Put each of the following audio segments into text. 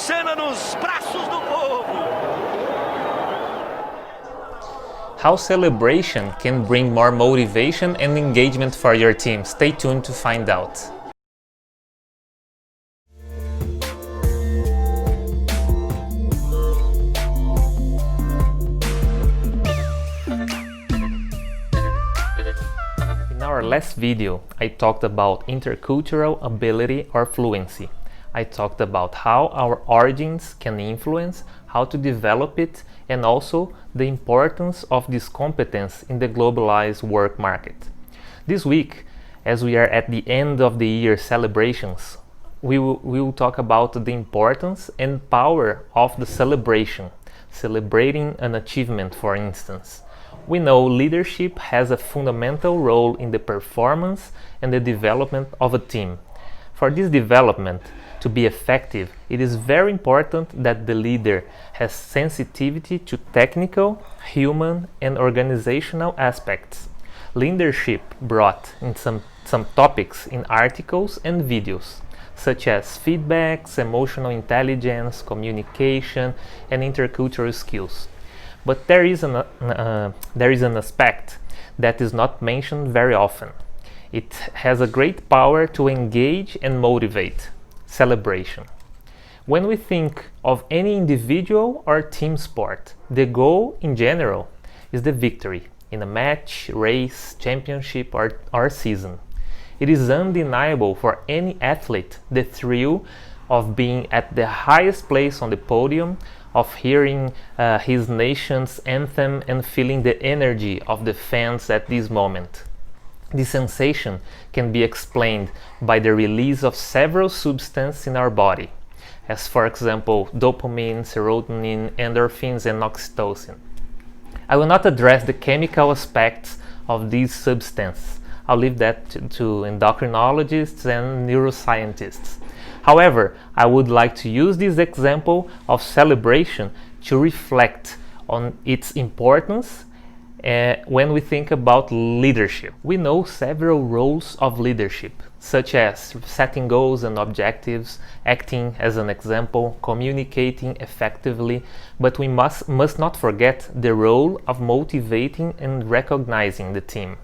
cena nos braços do povo. How celebration can bring more motivation and engagement for your team? Stay tuned to find out. In our last video, I talked about intercultural ability or fluency. I talked about how our origins can influence, how to develop it, and also the importance of this competence in the globalized work market. This week, as we are at the end of the year celebrations, we will talk about the importance and power of the celebration, celebrating an achievement, for instance. We know leadership has a fundamental role in the performance and the development of a team. For this development to be effective, it is very important that the leader has sensitivity to technical, human, and organizational aspects. Leadership brought in some topics in articles and videos, such as feedbacks, emotional intelligence, communication, and intercultural skills. But there is an aspect that is not mentioned very often. It has a great power to engage and motivate: celebration. When we think of any individual or team sport, the goal in general is the victory in a match, race, championship, or season. It is undeniable for any athlete the thrill of being at the highest place on the podium, of hearing his nation's anthem and feeling the energy of the fans at this moment. This sensation can be explained by the release of several substances in our body, as for example dopamine, serotonin, endorphins, and oxytocin. I will not address the chemical aspects of these substances. I'll leave that to endocrinologists and neuroscientists. However, I would like to use this example of celebration to reflect on its importance when we think about leadership. We know several roles of leadership, such as setting goals and objectives, acting as an example, communicating effectively, but we must not forget the role of motivating and recognizing the team.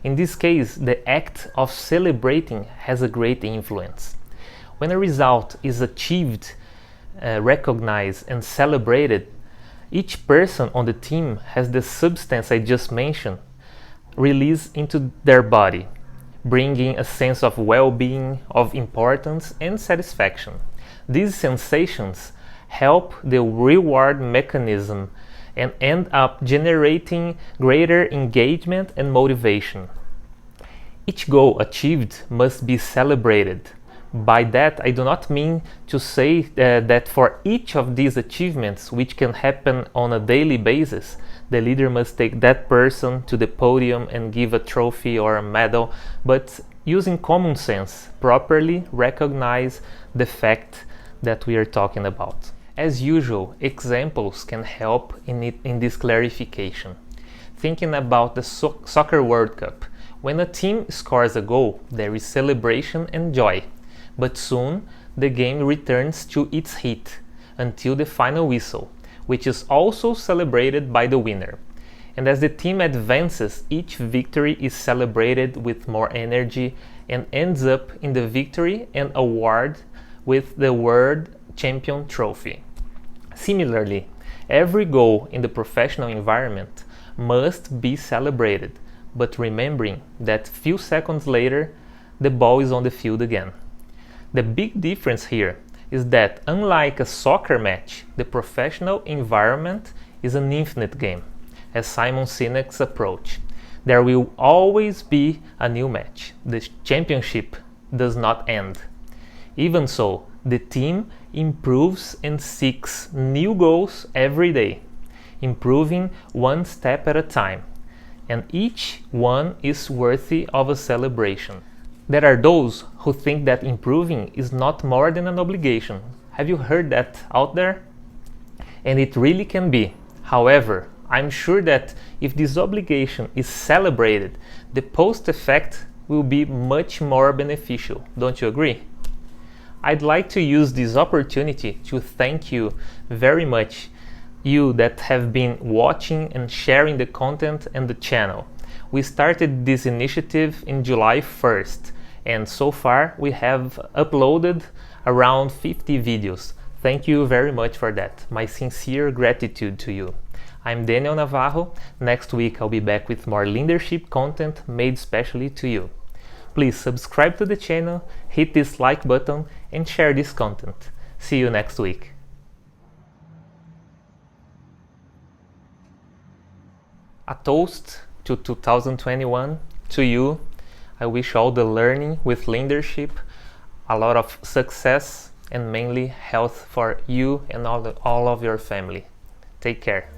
In this case, the act of celebrating has a great influence. When a result is achieved, recognized, and celebrated, each person on the team has the substance I just mentioned released into their body, bringing a sense of well-being, of importance, and satisfaction. These sensations help the reward mechanism and end up generating greater engagement and motivation. Each goal achieved must be celebrated. By that, I do not mean to say that for each of these achievements, which can happen on a daily basis, the leader must take that person to the podium and give a trophy or a medal, but using common sense, properly recognize the fact that we are talking about. As usual, examples can help in this clarification. Thinking about the Soccer World Cup, when a team scores a goal, there is celebration and joy. But soon the game returns to its heat until the final whistle, which is also celebrated by the winner. And as the team advances, each victory is celebrated with more energy and ends up in the victory and award with the World Champion Trophy. Similarly, every goal in the professional environment must be celebrated, but remembering that few seconds later the ball is on the field again. The big difference here is that, unlike a soccer match, the professional environment is an infinite game, as Simon Sinek's approach. There will always be a new match. The championship does not end. Even so, the team improves and seeks new goals every day, improving one step at a time, and each one is worthy of a celebration. There are those who think that improving is not more than an obligation. Have you heard that out there? And it really can be. However, I'm sure that if this obligation is celebrated, the post effect will be much more beneficial. Don't you agree? I'd like to use this opportunity to thank you very much, you that have been watching and sharing the content and the channel. We started this initiative in July 1st, and so far we have uploaded around 50 videos. Thank you very much for that. My sincere gratitude to you. I'm Daniel Navarro. Next week I'll be back with more leadership content made specially to you. Please subscribe to the channel, hit this like button and share this content. See you next week. A toast to 2021 to you. I wish all the learning with leadership, a lot of success and mainly health for you and all of your family. Take care.